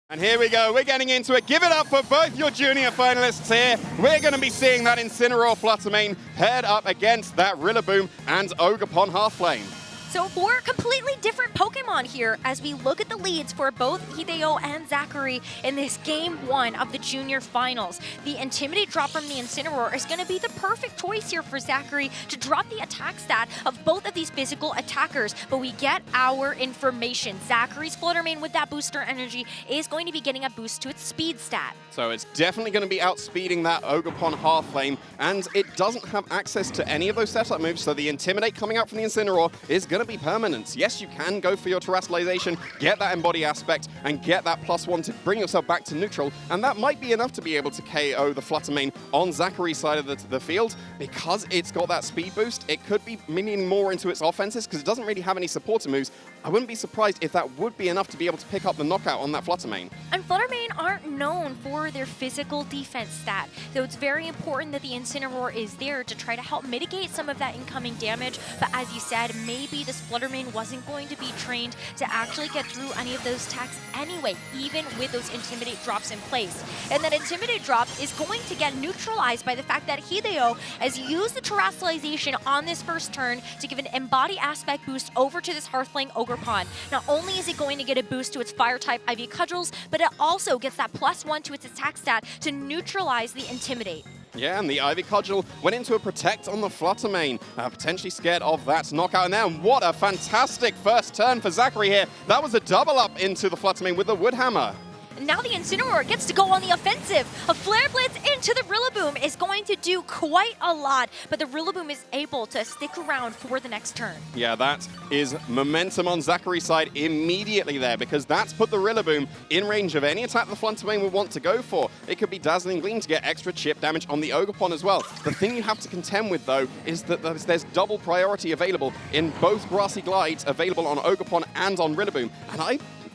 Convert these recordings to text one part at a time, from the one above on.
And here we go, we're getting into it. Give it up for both your junior finalists here. We're going to be seeing that Incineroar Fluttermane paired up against that Rillaboom and Ogerpon Halflane. So 4 completely different Pokemon here as we look at the leads for both Hideo and Zachary in this Game 1 of the Junior Finals. The Intimidate drop from the Incineroar is going to be the perfect choice here for Zachary to drop the attack stat of both of these physical attackers. But we get our information. Zachary's Fluttermane with that booster energy is going to be getting a boost to its speed stat. So it's definitely going to be outspeeding that Ogerpon Halflane, and it doesn't have access to any of those setup moves, so the Intimidate coming out from the Incineroar is going to be permanent. Yes, you can go for your Terrestrialization, get that Embody aspect, and get that +1 to bring yourself back to neutral, and that might be enough to be able to KO the Fluttermane on Zachary's side of the field. Because it's got that speed boost, it could be minion more into its offenses, because it doesn't really have any supporter moves. I wouldn't be surprised if that would be enough to be able to pick up the knockout on that Fluttermane. And Fluttermane aren't known for their physical defense stat, so it's very important that the Incineroar is there to try to help mitigate some of that incoming damage. But as you said, maybe this Fluttermane wasn't going to be trained to actually get through any of those attacks anyway, even with those Intimidate drops in place. And that Intimidate drop is going to get neutralized by the fact that Hideo has used the Terrestrialization on this first turn to give an Embody aspect boost over to this Hearthling Ogerpon. Not only is it going to get a boost to its Fire-type Ivy Cudgels, but it also gets that +1 to its attack stat to neutralize the Intimidate. Yeah, and the Ivy Cudgel went into a Protect on the Fluttermane, potentially scared of that knockout. And now, what a fantastic first turn for Zachary here. That was a double up into the Fluttermane with the Wood Hammer. And now the Incineroar gets to go on the offensive. A Flare Blitz into the Rillaboom is going to do quite a lot, but the Rillaboom is able to stick around for the next turn. Yeah, that is momentum on Zachary's side immediately there, because that's put the Rillaboom in range of any attack the Fluttermane would want to go for. It could be Dazzling Gleam to get extra chip damage on the Ogerpon as well. The thing you have to contend with, though, is that there's double priority available in both Grassy Glides, available on Ogerpon and on Rillaboom. And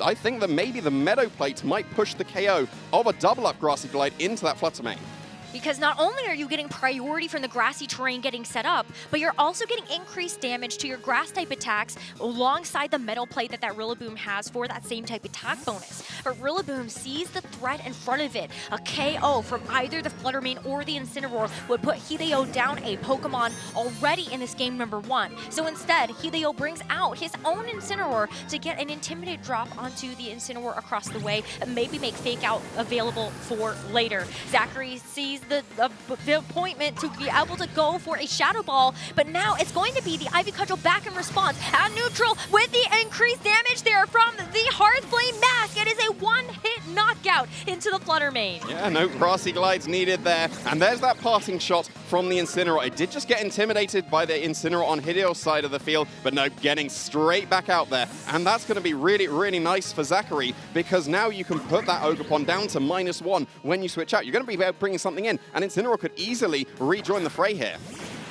I think that maybe the Meadow Plate might push the KO of a double-up Grassy Glide into that Fluttermane. Because not only are you getting priority from the grassy terrain getting set up, but you're also getting increased damage to your grass-type attacks alongside the metal plate that Rillaboom has for that same type attack bonus. But Rillaboom sees the threat in front of it. A KO from either the Fluttermane or the Incineroar would put Hideo down a Pokemon already in this game number 1. So instead, Hideo brings out his own Incineroar to get an Intimidate drop onto the Incineroar across the way and maybe make Fake Out available for later. Zachary sees the appointment to be able to go for a Shadow Ball, but now it's going to be the Ivy Cudgel back in response at neutral with the increased damage there from the Hearthflame Mask. It is a one-hit knockout into the Fluttermane. Yeah, no Grassy Glides needed there. And there's that parting shot from the Incineroar. It did just get intimidated by the Incineroar on Hideo's side of the field, but no, getting straight back out there. And that's going to be really, really nice for Zachary, because now you can put that Ogerpon down to -1 when you switch out. You're going to be bringing something in, and Incineroar could easily rejoin the fray here.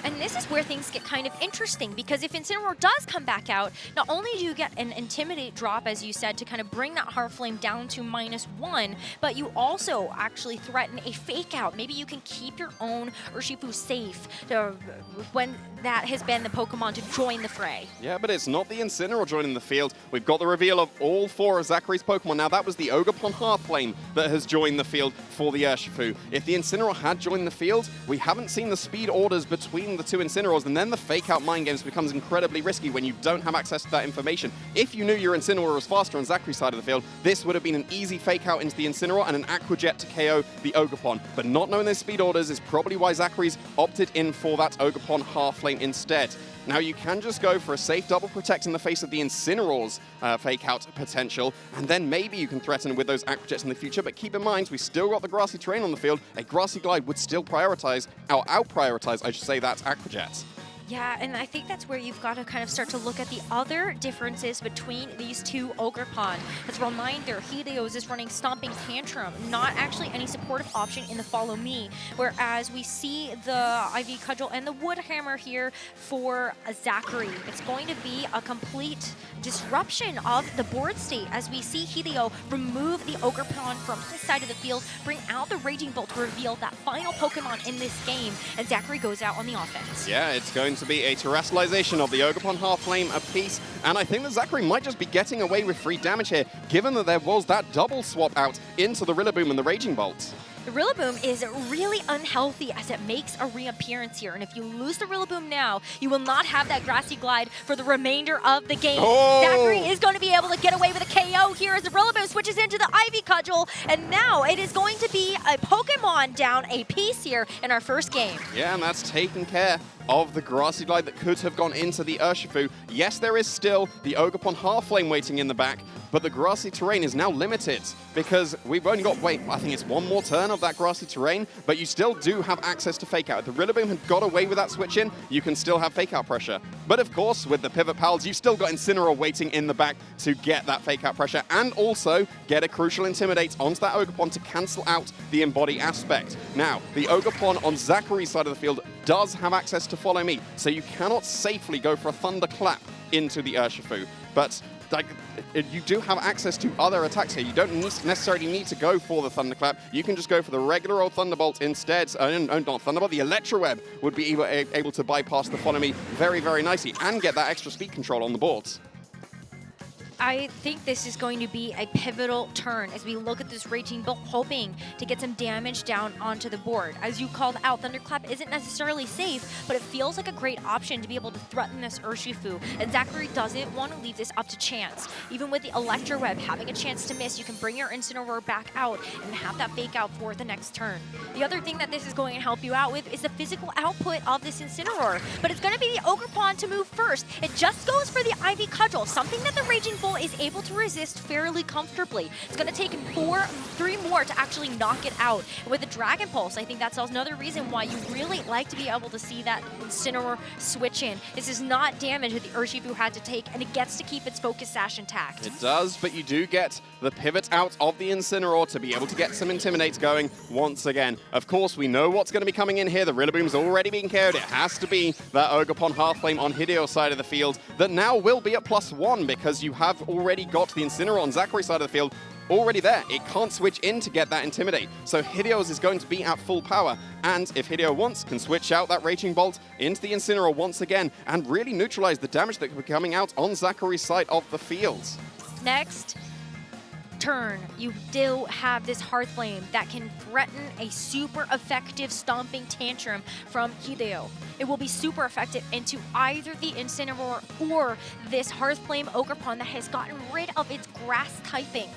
And this is where things get kind of interesting, because if Incineroar does come back out, not only do you get an Intimidate drop, as you said, to kind of bring that Hearthflame down to -1, but you also actually threaten a Fake Out. Maybe you can keep your own Urshifu safe when that has been the Pokemon to join the fray. Yeah, but it's not the Incineroar joining the field. We've got the reveal of all 4 of Zachary's Pokemon. Now, that was the Ogerpon Halflane that has joined the field for the Urshifu. If the Incineroar had joined the field, we haven't seen the speed orders between the 2 Incineroars, and then the Fake Out mind games becomes incredibly risky when you don't have access to that information. If you knew your Incineroar was faster on Zachary's side of the field, this would have been an easy Fake Out into the Incineroar and an Aqua Jet to KO the Ogerpon. But not knowing those speed orders is probably why Zachary's opted in for that Ogerpon Halflane instead. Now, you can just go for a safe double protect in the face of the Incineroar's Fake Out potential, and then maybe you can threaten with those Aqua Jets in the future. But keep in mind, we still got the grassy terrain on the field. A Grassy Glide would still prioritize, or out-prioritize, I should say, that Aqua Jet. Yeah, and I think that's where you've got to kind of start to look at the other differences between these 2 Ogerpon. As a reminder, Hideo's is running Stomping Tantrum, not actually any supportive option in the Follow Me, whereas we see the Ivy Cudgel and the Wood Hammer here for Zachary. It's going to be a complete disruption of the board state as we see Hideo remove the Ogerpon from his side of the field, bring out the Raging Bolt to reveal that final Pokemon in this game, and Zachary goes out on the offense. Yeah, it's going to be a terrestrialization of the Ogerpon Half-Flame apiece, and I think that Zachary might just be getting away with free damage here, given that there was that double swap out into the Rillaboom and the Raging Bolt. The Rillaboom is really unhealthy as it makes a reappearance here, and if you lose the Rillaboom now, you will not have that Grassy Glide for the remainder of the game. Oh! Zachary is going to be able to get away with a KO here as the Rillaboom switches into the Ivy Cudgel, and now it is going to be a Pokemon down a piece here in our first game. Yeah, and that's taken care of the Grassy Glide that could have gone into the Urshifu. Yes, there is still the Ogerpon Half-Flame waiting in the back, but the grassy terrain is now limited because we've only got, I think it's one more turn of that grassy terrain, but you still do have access to Fake Out. If the Rillaboom had got away with that switch in, you can still have Fake Out pressure. But of course, with the Pivot Pals, you've still got Incineroar waiting in the back to get that Fake Out pressure and also get a crucial Intimidate onto that Ogerpon to cancel out the Embody aspect. Now, the Ogerpon on Zachary's side of the field does have access to Follow Me, so you cannot safely go for a Thunderclap into the Urshifu. But you do have access to other attacks here. You don't necessarily need to go for the Thunderclap. You can just go for the regular old Thunderbolt instead. Not Thunderbolt, the Electroweb would be able to bypass the Follow Me very, very nicely and get that extra speed control on the boards. I think this is going to be a pivotal turn as we look at this Raging Bolt, hoping to get some damage down onto the board. As you called out, Thunderclap isn't necessarily safe, but it feels like a great option to be able to threaten this Urshifu, and Zachary doesn't want to leave this up to chance. Even with the Electroweb having a chance to miss, you can bring your Incineroar back out and have that Fake Out for the next turn. The other thing that this is going to help you out with is the physical output of this Incineroar, but it's going to be the Ogerpon to move first. It just goes for the Ivy Cudgel, something that the Raging Bolt is able to resist fairly comfortably. It's going to take 3 more to actually knock it out. And with the Dragon Pulse, I think that's another reason why you really like to be able to see that Incineroar switch in. This is not damage that the Urshifu had to take, and it gets to keep its Focus Sash intact. It does, but you do get the pivot out of the Incineroar to be able to get some Intimidates going once again. Of course, we know what's going to be coming in here. The Rillaboom's already being carried. It has to be that Ogerpon Half-Flame on Hideo's side of the field that now will be at +1 because you have already got the Incineroar on Zachary's side of the field already there. It can't switch in to get that Intimidate. So Hideo's is going to be at full power. And if Hideo wants, can switch out that Raging Bolt into the Incineroar once again and really neutralize the damage that could be coming out on Zachary's side of the field. Next turn, you do have this Hearthflame that can threaten a super effective Stomping Tantrum from Hideo. It will be super effective into either the Incineroar or this Hearthflame Ogerpon that has gotten rid of its grass typing.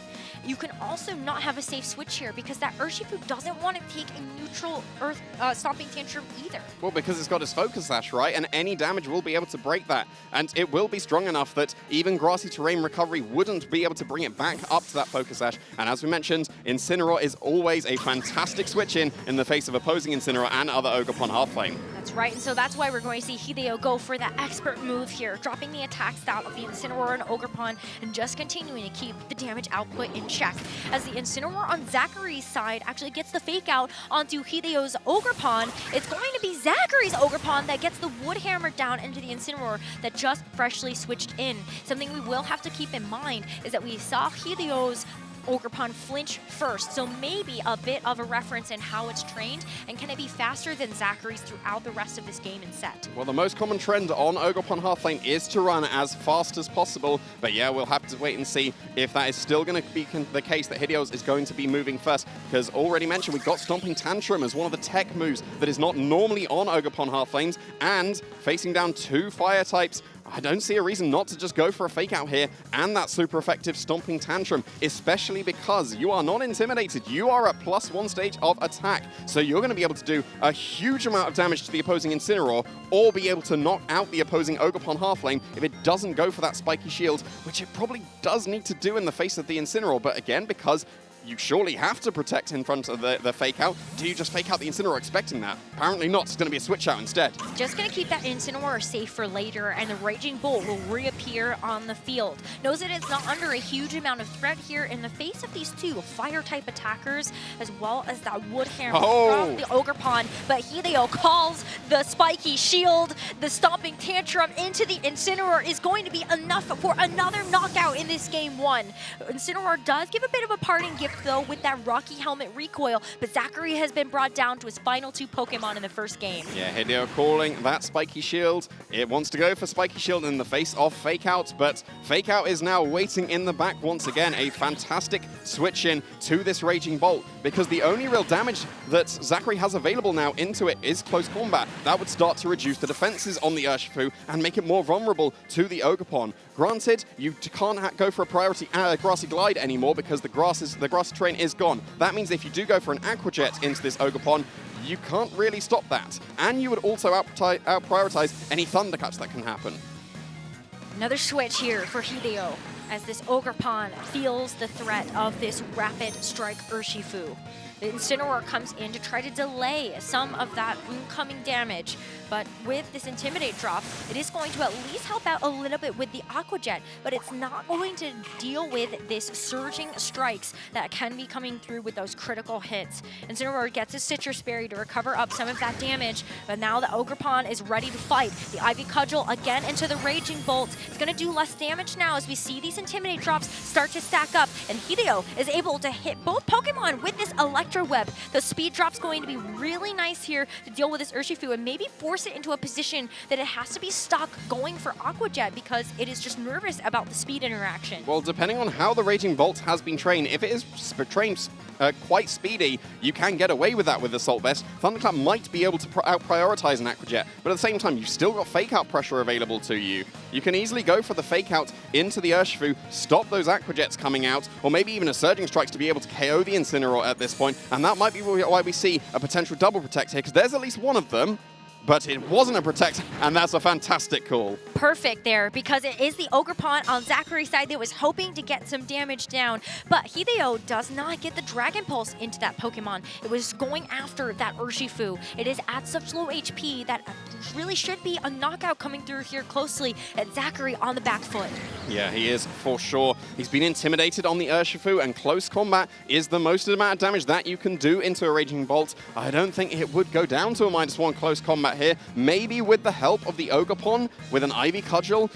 You can also not have a safe switch here because that Urshifu doesn't want to take a neutral Earth Stomping Tantrum either. Well, because it's got its Focus Sash, right? And any damage will be able to break that. And it will be strong enough that even Grassy Terrain Recovery wouldn't be able to bring it back up to that Focus Sash. And as we mentioned, Incineroar is always a fantastic switch in the face of opposing Incineroar and other Ogerpon Half-Flame. That's right, and so that's why we're going to see Hideo go for that expert move here, dropping the attack style of the Incineroar and Ogerpon and just continuing to keep the damage output in check. As the Incineroar on Zachary's side actually gets the Fake Out onto Hideo's Ogerpon, it's going to be Zachary's Ogerpon that gets the Wood Hammer down into the Incineroar that just freshly switched in. Something we will have to keep in mind is that we saw Hideo's Ogerpon flinch first, so maybe a bit of a reference in how it's trained, and can it be faster than Zachary's throughout the rest of this game and set? Well, the most common trend on Ogerpon Half-Flame is to run as fast as possible, but yeah, we'll have to wait and see if that is still going to be the case that Hideo's is going to be moving first, because already mentioned, we've got Stomping Tantrum as one of the tech moves that is not normally on Ogerpon Half-Flames, and facing down 2 fire types, I don't see a reason not to just go for a Fake Out here and that super effective Stomping Tantrum, especially because you are not intimidated. You are at +1 stage of attack, so you're going to be able to do a huge amount of damage to the opposing Incineroar or be able to knock out the opposing Ogerpon Half-Flame if it doesn't go for that spiky shield, which it probably does need to do in the face of the Incineroar. But again, because you surely have to protect in front of the Fake Out. Do you just Fake Out the Incineroar expecting that? Apparently not. It's going to be a Switch Out instead. Just going to keep that Incineroar safe for later, and the Raging Bolt will reappear on the field. Knows that it's not under a huge amount of threat here in the face of these 2 Fire-type attackers, as well as that Wood Hammer from the Ogerpon. But Hideo calls the Spiky Shield. The Stomping Tantrum into the Incineroar is going to be enough for another knockout in this Game 1. Incineroar does give a bit of a parting gift though, with that Rocky Helmet recoil, but Zachary has been brought down to his final 2 Pokemon in the first game. Yeah, Hideo calling that Spiky Shield. It wants to go for Spiky Shield in the face of Fake Out, but Fake Out is now waiting in the back once again. A fantastic switch in to this Raging Bolt, because the only real damage that Zachary has available now into it is Close Combat. That would start to reduce the defenses on the Urshifu and make it more vulnerable to the Ogerpon. Granted, you can't go for a priority Grassy Glide anymore because the grass terrain is gone. That means if you do go for an Aqua Jet into this Ogerpon, you can't really stop that. And you would also out-prioritize any Thundercats that can happen. Another switch here for Hideo as this Ogerpon feels the threat of this Rapid Strike Urshifu. The Incineroar comes in to try to delay some of that incoming damage, but with this Intimidate drop, it is going to at least help out a little bit with the Aqua Jet, but it's not going to deal with this surging strikes that can be coming through with those critical hits. Incineroar gets his Citrus Berry to recover up some of that damage, but now the Ogerpon is ready to fight. The Ivy Cudgel again into the Raging Bolt. It's going to do less damage now as we see these Intimidate drops start to stack up, and Hideo is able to hit both Pokemon with this Electro Web. The speed drop's going to be really nice here to deal with this Urshifu and maybe force it into a position that it has to be stuck going for Aqua Jet because it is just nervous about the speed interaction. Well, depending on how the Raging Bolt has been trained, if it is trained quite speedy, you can get away with that with Assault Vest. Thunderclap might be able to out-prioritize an Aqua Jet, but at the same time, you've still got Fake Out pressure available to you. You can easily go for the Fake Out into the Urshifu, stop those Aqua Jets coming out, or maybe even a Surging Strikes to be able to KO the Incineroar at this point, and that might be why we see a potential double protect here, because there's at least one of them, but it wasn't a protect, and that's a fantastic call. Perfect there, because it is the Ogerpon on Zachary's side that was hoping to get some damage down, but Hideo does not get the Dragon Pulse into that Pokemon. It was going after that Urshifu. It is at such low HP that really should be a knockout coming through here closely at Zachary on the back foot. Yeah, he is for sure. He's been intimidated on the Urshifu, and Close Combat is the most amount of damage that you can do into a Raging Bolt. I don't think it would go down to a -1 Close Combat here. Maybe with the help of the Ogerpon with an Ivy Cudgel,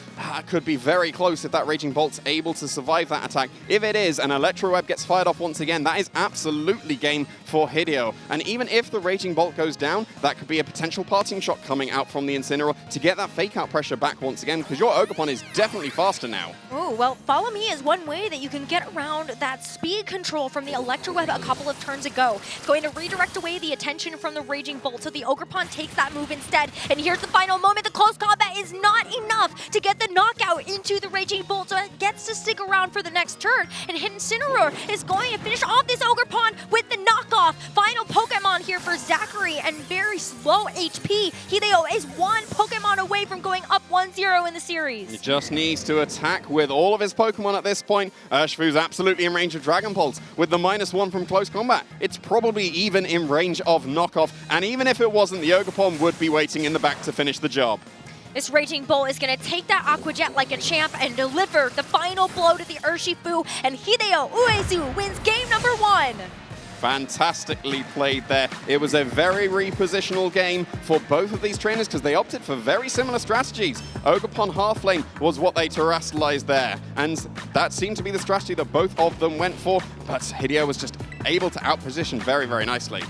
could be very close if that Raging Bolt's able to survive that attack. If it is, and Electro Web gets fired off once again, that is absolutely game for Hideo. And even if the Raging Bolt goes down, that could be a potential parting shot coming out from the Incineroar to get that Fake Out pressure back once again, because your Ogerpon is definitely faster now. Oh, well, Follow Me is one way that you can get around that speed control from the Electro Web a couple of turns ago. It's going to redirect away the attention from the Raging Bolt, so the Ogerpon takes that move instead. And here's the final moment. The Close Combat is not enough to get the knockout into the Raging Bolt, so it gets to stick around for the next turn. And Incineroar is going to finish off this Ogerpon with the knockoff. Final Pokemon here for Zachary, and very slow HP. Hideo is one Pokemon away from going up 1-0 in the series. He just needs to attack with all of his Pokemon at this point. Urshifu's absolutely in range of Dragon Pulse. With the -1 from Close Combat, it's probably even in range of knockoff. And even if it wasn't, the Ogerpon would be waiting in the back to finish the job. This Raging Bolt is going to take that Aqua Jet like a champ and deliver the final blow to the Urshifu, and Hideo Uezu wins game number 1. Fantastically played there. It was a very repositional game for both of these trainers because they opted for very similar strategies. Ogerpon half lane was what they terrestrialized there, and that seemed to be the strategy that both of them went for, but Hideo was just able to outposition very, very nicely.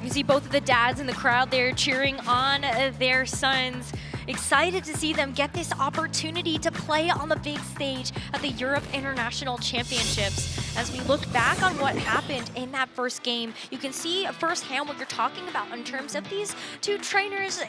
You see both of the dads in the crowd there cheering on their sons. Excited to see them get this opportunity to play on the big stage at the Europe International Championships. As we look back on what happened in that first game, you can see firsthand what you're talking about in terms of these two trainers,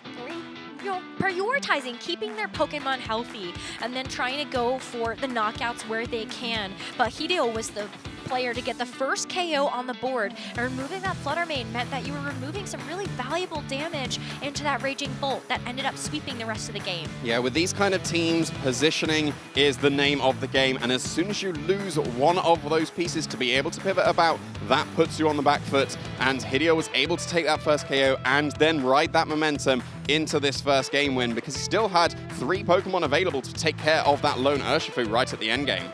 prioritizing keeping their Pokemon healthy and then trying to go for the knockouts where they can. But Hideo was the player to get the first KO on the board, and removing that Flutter Mane meant that you were removing some really valuable damage into that Raging Bolt that ended up sweeping the rest of the game. Yeah, with these kind of teams, positioning is the name of the game, and as soon as you lose one of those pieces to be able to pivot about, that puts you on the back foot, and Hideo was able to take that first KO and then ride that momentum into this first game win because he still had 3 Pokemon available to take care of that lone Urshifu right at the end game.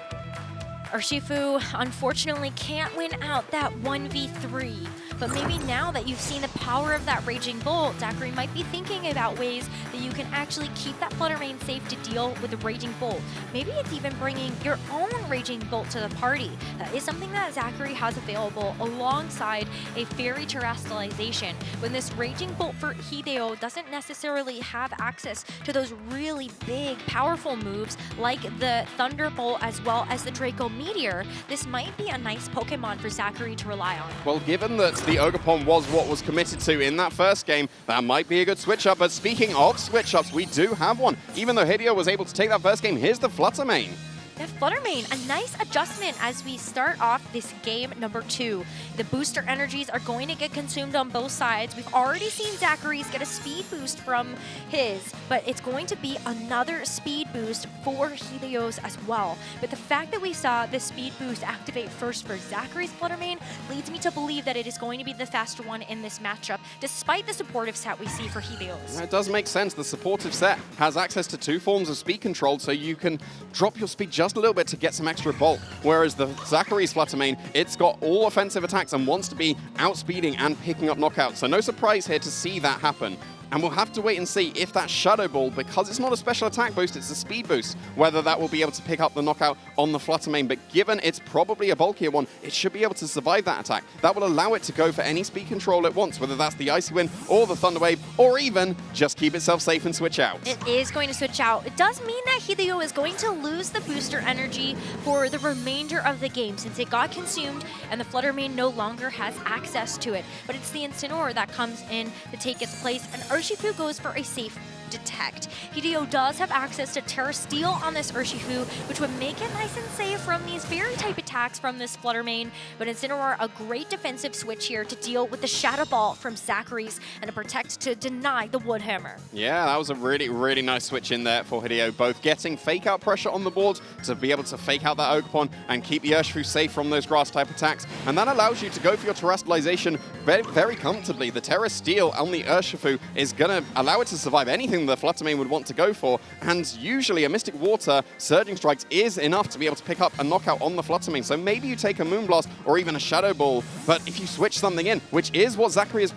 Urshifu unfortunately can't win out that 1v3, But maybe now that you've seen the power of that Raging Bolt, Zachary might be thinking about ways that you can actually keep that Flutter Mane safe to deal with the Raging Bolt. Maybe it's even bringing your own Raging Bolt to the party. That is something that Zachary has available alongside a Fairy Terrestrialization. When this Raging Bolt for Hideo doesn't necessarily have access to those really big, powerful moves like the Thunderbolt as well as the Draco Meteor, this might be a nice Pokemon for Zachary to rely on. Well, given that the Ogerpon was what was committed to in that first game, that might be a good switch-up. But speaking of switch-ups, we do have one. Even though Hideo was able to take that first game, here's the Flutter Mane. The Flutter Mane, a nice adjustment as we start off this game number 2. The booster energies are going to get consumed on both sides. We've already seen Zachary's get a speed boost from his, but it's going to be another speed boost for Hideo's as well. But the fact that we saw the speed boost activate first for Zachary's Flutter Mane leads me to believe that it is going to be the faster one in this matchup, despite the supportive set we see for Hideo's. It does make sense. The supportive set has access to 2 forms of speed control, so you can drop your speed just a little bit to get some extra bulk, whereas the Zachary's Flutter Mane, it's got all offensive attacks and wants to be outspeeding and picking up knockouts. So no surprise here to see that happen. And we'll have to wait and see if that Shadow Ball, because it's not a special attack boost, it's a speed boost, whether that will be able to pick up the knockout on the Flutter Mane. But given it's probably a bulkier one, it should be able to survive that attack. That will allow it to go for any speed control it wants, whether that's the Icy Wind or the Thunder Wave, or even just keep itself safe and switch out. It is going to switch out. It does mean that Hideo is going to lose the booster energy for the remainder of the game since it got consumed and the Flutter Mane no longer has access to it. But it's the Incineroar that comes in to take its place, and Urshifu goes for a safe detect. Hideo does have access to Terra Steel on this Urshifu, which would make it nice and safe from these Fairy-type attacks from this Flutter Mane, but Incineroar, a great defensive switch here to deal with the Shadow Ball from Zachary's and to protect to deny the Wood Hammer. Yeah, that was a really, really nice switch in there for Hideo, both getting fake out pressure on the board to be able to fake out that Ogerpon and keep the Urshifu safe from those grass-type attacks, and that allows you to go for your Terrestrialization very, very comfortably. The Terra Steel on the Urshifu is going to allow it to survive anything the Flutter Mane would want to go for, and usually a Mystic Water Surging Strikes is enough to be able to pick up a knockout on the Flutter Mane. So maybe you take a Moonblast or even a Shadow Ball, but if you switch something in, which is what Zachary is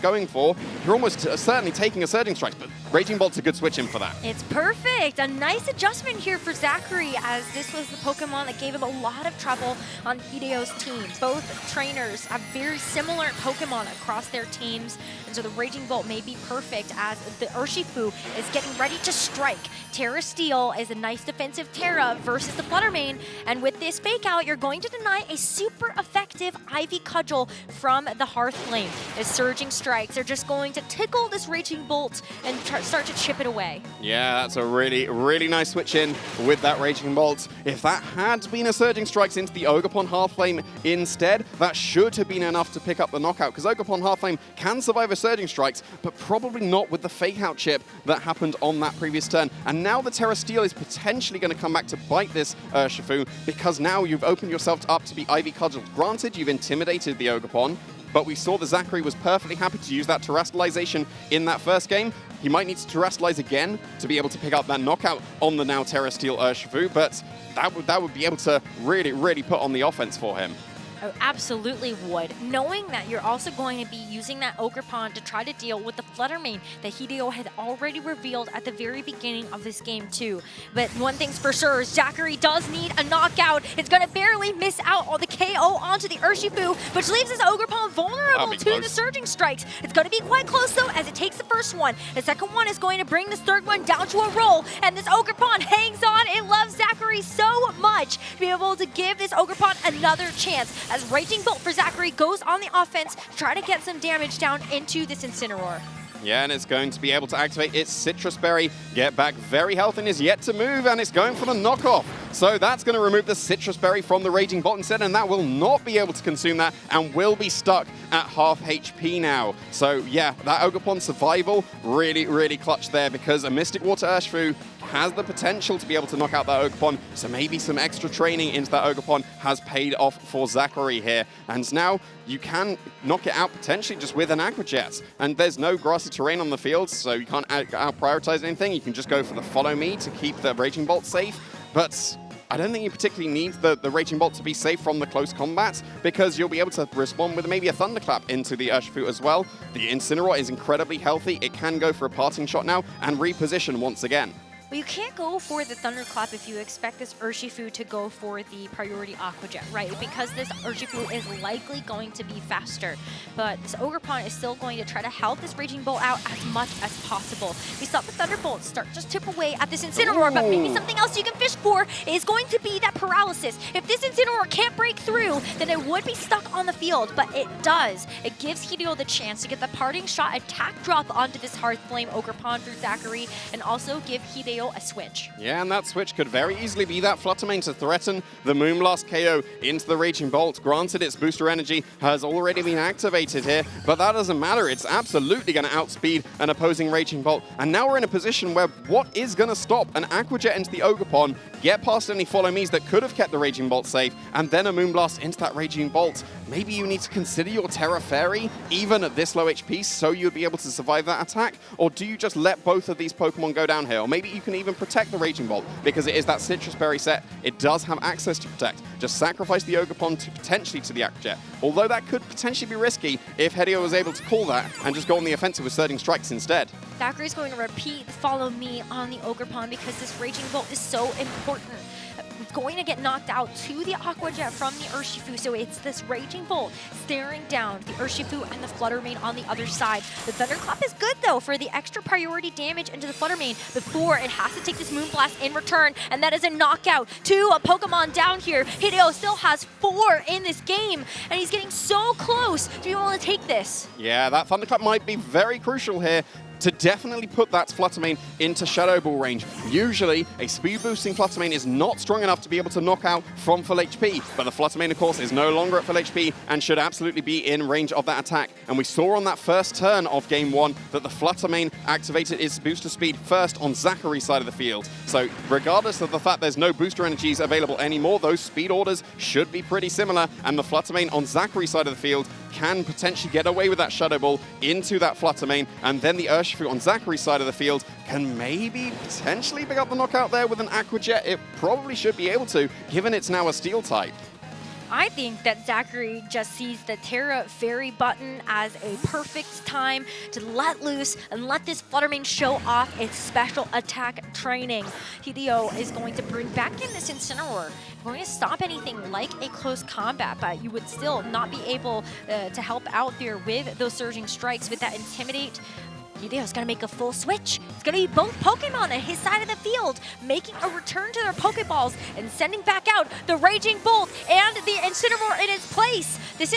going for, you're almost certainly taking a Surging Strikes, but Raging Bolt's a good switch in for that. It's perfect. A nice adjustment here for Zachary, as this was the Pokemon that gave him a lot of trouble on Hideo's team. Both trainers have very similar Pokemon across their teams, and so the Raging Bolt may be perfect as the Urshifu is getting ready to strike. Terra Steel is a nice defensive Terra versus the Flutter Mane, and with this fake out, you're going to deny a super effective Ivy Cudgel from the Hearth Flame. As Surging Strikes are just going to tickle this Raging Bolt and start to chip it away. Yeah, that's a really, really nice switch in with that Raging Bolt. If that had been a Surging Strikes into the Ogerpon Hearth Flame instead, that should have been enough to pick up the knockout, because Ogerpon Hearth Flame can survive a Surging Strikes, but probably not with the fake out chip that happened on that previous turn. And now the Terra Steel is potentially going to come back to bite this Urshifu, because now you've opened yourself up to be Ivy Cudgel. Granted, you've intimidated the Ogerpon, but we saw that Zachary was perfectly happy to use that Terrestrialization in that first game. He might need to Terrestrialize again to be able to pick up that knockout on the now Terra Steel Urshifu, but that would be able to really, really put on the offense for him. Oh, absolutely would. Knowing that you're also going to be using that Ogerpon to try to deal with the Flutter Mane that Hideo had already revealed at the very beginning of this game too. But one thing's for sure, Zachary does need a knockout. It's going to barely miss out on the KO onto the Urshifu, which leaves his Ogerpon vulnerable to the Surging Strikes. It's going to be quite close though, as it takes the first one. The second one is going to bring this third one down to a roll, and this Ogerpon hangs on. It loves Zachary so much to be able to give this Ogerpon another chance, as Raging Bolt for Zachary goes on the offense to try to get some damage down into this Incineroar. Yeah, and it's going to be able to activate its Citrus Berry. Get Back Very Health and is yet to move, and it's going for the knockoff. So that's going to remove the Citrus Berry from the Raging Bolt instead, and that will not be able to consume that and will be stuck at half HP now. So yeah, that Ogerpon survival, really, really clutch there, because a Mystic Water Urshifu has the potential to be able to knock out that Ogerpon, so maybe some extra training into that Ogerpon has paid off for Zachary here. And now you can knock it out potentially just with an Aqua Jet. And there's no grassy terrain on the field, so you can't out-prioritize anything. You can just go for the Follow Me to keep the Raging Bolt safe. But I don't think you particularly need the Raging Bolt to be safe from the close combat, because you'll be able to respond with maybe a Thunderclap into the Urshifu as well. The Incineroar is incredibly healthy. It can go for a parting shot now and reposition once again. Well, you can't go for the Thunderclap if you expect this Urshifu to go for the priority Aqua Jet, right? Because this Urshifu is likely going to be faster. But this Ogerpon is still going to try to help this Raging Bolt out as much as possible. We saw the Thunderbolt start just tip away at this Incineroar, but maybe something else you can fish for is going to be that paralysis. If this Incineroar can't break through, then it would be stuck on the field, but it does. It gives Hideo the chance to get the parting shot attack drop onto this Hearth Flame Ogerpon through Zachary, and also give Hideo a switch. Yeah, and that switch could very easily be that Flutter Mane to threaten the Moonblast KO into the Raging Bolt. Granted, its booster energy has already been activated here, but that doesn't matter. It's absolutely going to outspeed an opposing Raging Bolt. And now we're in a position where what is going to stop an Aqua Jet into the Ogerpon, get past any Follow Me's that could have kept the Raging Bolt safe, and then a Moonblast into that Raging Bolt. Maybe you need to consider your Terra Fairy, even at this low HP, so you'd be able to survive that attack? Or do you just let both of these Pokemon go down here? Or maybe you can even protect the Raging Bolt, because it is that Citrus Berry set. It does have access to protect. Just sacrifice the Ogerpon potentially to the Aqua Jet. Although that could potentially be risky if Hideo was able to call that and just go on the offensive with Surging Strikes instead. Zachary's going to repeat Follow Me on the Ogerpon because this Raging Bolt is so important. Going to get knocked out to the Aqua Jet from the Urshifu, so it's this Raging Bolt staring down the Urshifu and the Flutter Mane on the other side. The Thunderclap is good, though, for the extra priority damage into the Flutter Mane before it has to take this Moonblast in return, and that is a knockout to a Pokemon down here. Hideo still has 4 in this game, and he's getting so close to be able to take this. Yeah, that Thunderclap might be very crucial here to definitely put that Flutter Mane into Shadow Ball range. Usually, a speed-boosting Flutter Mane is not strong enough to be able to knock out from full HP, but the Flutter Mane, of course, is no longer at full HP and should absolutely be in range of that attack. And we saw on that first turn of Game 1 that the Flutter Mane activated its booster speed first on Zachary's side of the field. So regardless of the fact there's no booster energies available anymore, those speed orders should be pretty similar, and the Flutter Mane on Zachary's side of the field can potentially get away with that Shadow Ball into that Flutter Mane, and then the Urshifu on Zachary's side of the field can maybe potentially pick up the knockout there with an Aqua Jet. It probably should be able to, given it's now a Steel type. I think that Zachary just sees the Terra Fairy button as a perfect time to let loose and let this Flutter Mane show off its special attack training. Hideo is going to bring back in this Incineroar, going to stop anything like a close combat, but you would still not be able to help out there with those Surging Strikes with that Intimidate. Hideo's going to make a full switch. It's going to be both Pokemon at his side of the field, making a return to their Pokeballs and sending back out the Raging Bolt and the Incineroar in its place. This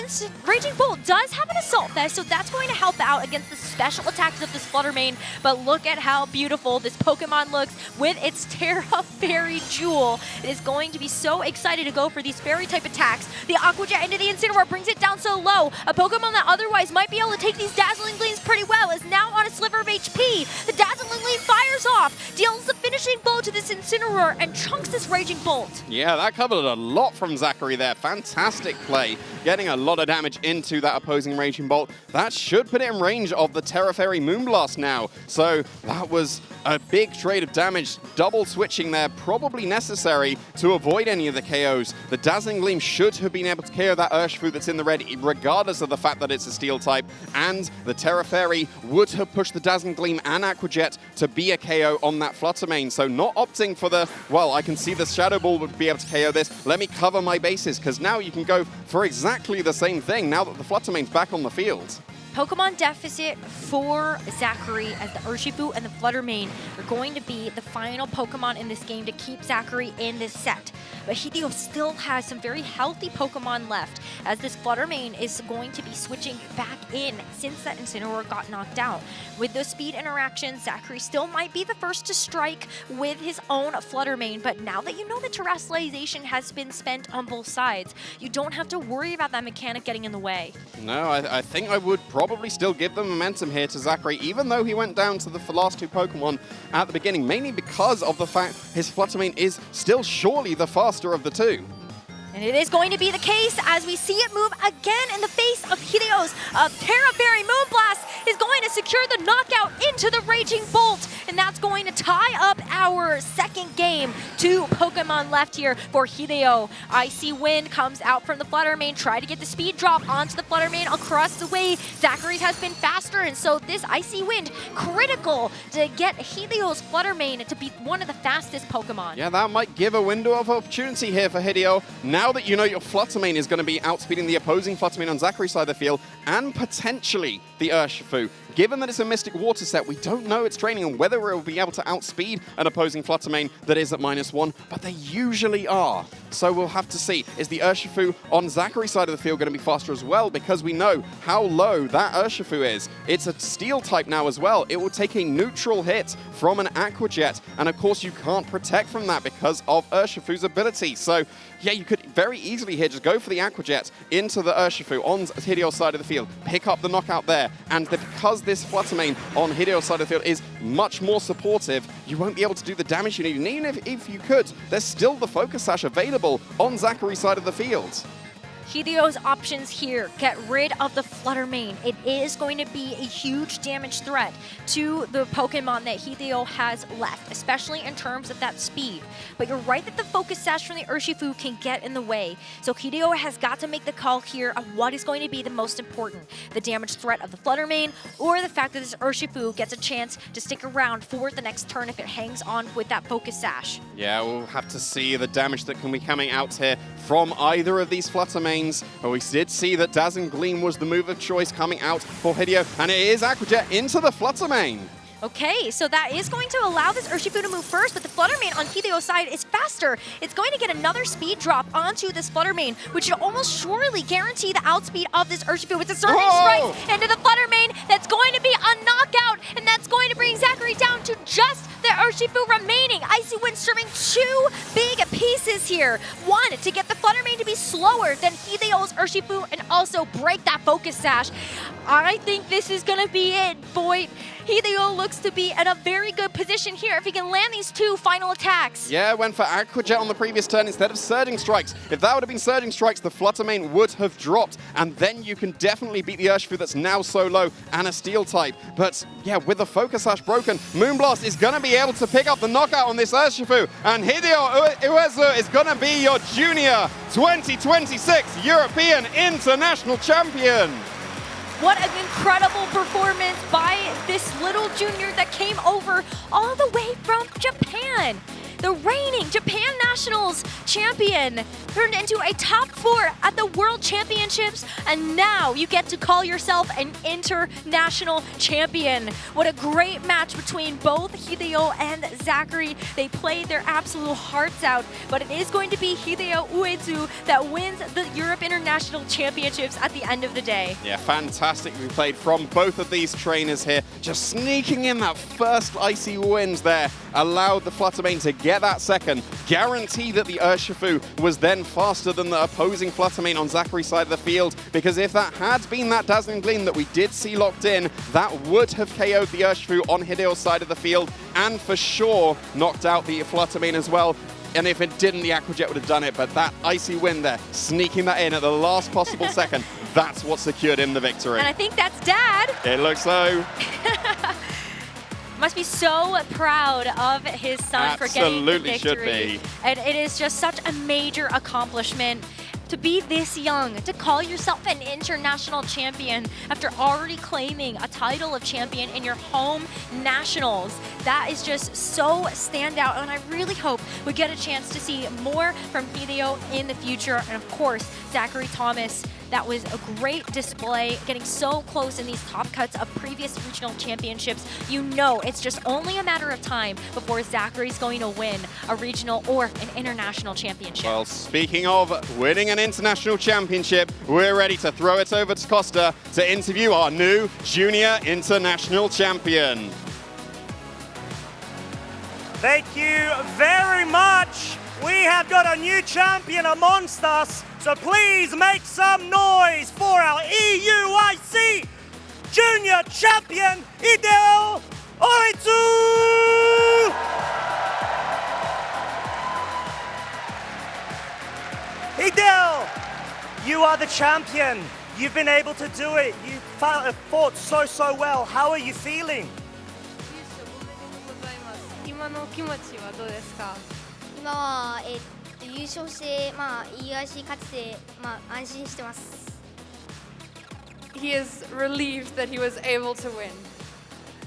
Raging Bolt does have an Assault Vest, so that's going to help out against the special attacks of this Flutter Mane. But look at how beautiful this Pokemon looks with its Terra Fairy Jewel. It is going to be so excited to go for these Fairy-type attacks. The Aqua Jet into the Incineroar brings it down so low. A Pokemon that otherwise might be able to take these Dazzling Gleams pretty well is now on a sliver of HP. The Dazzling Gleam fires off, deals the finishing blow to this Incineroar, and chunks this Raging Bolt. Yeah, that covered a lot from Zachary there. Fantastic play, getting a lot of damage into that opposing Raging Bolt. That should put it in range of the Terra Fairy Moonblast now. So that was a big trade of damage, double switching there, probably necessary to avoid any of the KOs. The Dazzling Gleam should have been able to KO that Urshifu that's in the red, regardless of the fact that it's a Steel type, and the Terra Fairy would have pushed the Dazzling Gleam and Aqua Jet to be a KO on that Flutter Mane. So not opting for the, well, I can see the Shadow Ball would be able to KO this, let me cover my bases, because now you can go for exactly the same thing now that the Flutter Mane's back on the field. Pokemon deficit for Zachary, as the Urshifu and the Flutter Mane are going to be the final Pokemon in this game to keep Zachary in this set. But Hideo still has some very healthy Pokemon left, as this Flutter Mane is going to be switching back in since that Incineroar got knocked out. With those speed interactions, Zachary still might be the first to strike with his own Flutter Mane, but now that you know the Terrestrialization has been spent on both sides, you don't have to worry about that mechanic getting in the way. No, I think I would probably still give the momentum here to Zachary, even though he went down to the last two Pokemon at the beginning, mainly because of the fact his Flutter Mane is still surely the faster of the two. And it is going to be the case as we see it move again in the face of Hideo's Terra Fairy Moonblast. is going to secure the knockout into the Raging Bolt, and that's going to tie up our second game. 2 Pokemon left here for Hideo. Icy Wind comes out from the Flutter Mane, try to get the speed drop onto the Flutter Mane across the way. Zachary has been faster, and so this Icy Wind, critical to get Hideo's Flutter Mane to be one of the fastest Pokemon. Yeah, that might give a window of opportunity here for Hideo. Now that you know your Flutter Mane is going to be outspeeding the opposing Flutter Mane on Zachary's side of the field, and potentially the Urshifu. Given that it's a Mystic Water set, we don't know its training and whether it will be able to outspeed an opposing Flutter Mane that is at -1, but they usually are. So we'll have to see. Is the Urshifu on Zachary's side of the field going to be faster as well? Because we know how low that Urshifu is. It's a Steel type now as well. It will take a neutral hit from an Aqua Jet, and of course you can't protect from that because of Urshifu's ability. So yeah, you could very easily here just go for the Aqua Jet into the Urshifu on Hideo's side of the field, pick up the knockout there, and because this Flutter Mane on Hideo's side of the field is much more supportive, you won't be able to do the damage you need. And even if you could, there's still the Focus Sash available on Zachary's side of the field. Hideo's options here, get rid of the Flutter Mane. It is going to be a huge damage threat to the Pokemon that Hideo has left, especially in terms of that speed. But you're right that the Focus Sash from the Urshifu can get in the way. So Hideo has got to make the call here of what is going to be the most important, the damage threat of the Flutter Mane, or the fact that this Urshifu gets a chance to stick around for the next turn if it hangs on with that Focus Sash. Yeah, we'll have to see the damage that can be coming out here from either of these Flutter Manes. But we did see that Dazzling Gleam was the move of choice coming out for Hideo, and it is Aqua Jet into the Flutter Mane. Okay, so that is going to allow this Urshifu to move first, but the Flutter Mane on Hideo's side is faster. It's going to get another speed drop onto this Flutter Mane, which should almost surely guarantee the outspeed of this Urshifu. It's a Surging Strike into the Flutter Mane. That's going to be a knockout, and that's going to bring Zachary down to just the Urshifu remaining. Icy Wind serving 2 big pieces here. One, to get the Flutter Mane to be slower than Hideo's Urshifu and also break that Focus Sash. I think this is going to be it, boy. Hideo looks to be in a very good position here if he can land these 2 final attacks. Yeah, went for Aqua Jet on the previous turn instead of Surging Strikes. If that would have been Surging Strikes, the Flutter Mane would have dropped, and then you can definitely beat the Urshifu that's now so low and a Steel type. But yeah, with the Focus Sash broken, Moonblast is going to be able to pick up the knockout on this Urshifu, and Hideo Uezu is going to be your Junior 2026 European International Champion. What an incredible performance by this little junior that came over all the way from Japan. The reigning Japan Nationals champion turned into a top 4 at the World Championships, and now you get to call yourself an international champion. What a great match between both Hideo and Zachary. They played their absolute hearts out, but it is going to be Hideo Uezu that wins the Europe International Championships at the end of the day. Yeah, fantastically played from both of these trainers here. Just sneaking in that first Icy Wind there allowed the Flutter Mane to get that second, guarantee that the Urshifu was then faster than the opposing Flutter Mane on Zachary's side of the field, because if that had been that Dazzling Gleam that we did see locked in, that would have KO'd the Urshifu on Hideo's side of the field, and for sure knocked out the Flutter Mane as well. And if it didn't, the Aqua Jet would have done it, but that Icy Wind there, sneaking that in at the last possible second, that's what secured him the victory. And I think that's Dad. It looks so. Must be so proud of his son for getting the victory. Absolutely should be. And it is just such a major accomplishment to be this young, to call yourself an international champion after already claiming a title of champion in your home nationals. That is just so standout, and I really hope we get a chance to see more from Hideo in the future. And of course, Zachary Thomas, that was a great display, getting so close in these top cuts of previous regional championships. You know it's just only a matter of time before Zachary's going to win a regional or an international championship. Well, speaking of winning an international championship, we're ready to throw it over to Costa to interview our new Junior International Champion. Thank you very much. We have got a new champion amongst us, so please make some noise for our EUIC Junior Champion, Hideo Uezu! Hideo, you are the champion. You've been able to do it. You fought so well. How are you feeling? 今の気持ちはどうですか？今は、優勝して、EUIC 勝てて、安心してます。He is relieved that he was able to win.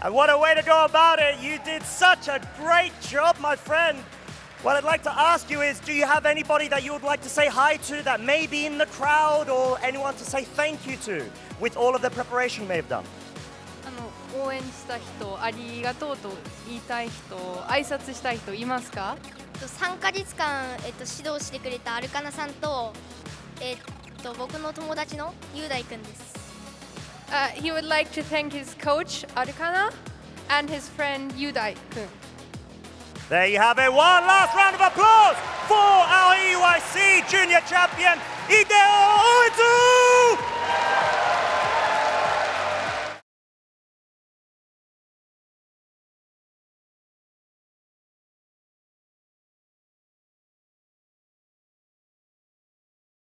And what a way to go about it. You did such a great job, my friend. What I'd like to ask you is, do you have anybody that you would like to say hi to that may be in the crowd, or anyone to say thank you to with all of the preparation they've done? 応援した人、ありがとうと言いたい人、挨拶したい人いますか？3ヶ月間、指導してくれたアルカナさんと、僕の友達の雄大くんです。He would like to thank his coach, Arukana, and his friend, Yudai-kun. There you have it. One last round of applause for our EUIC Junior Champion, Hideo Uezu!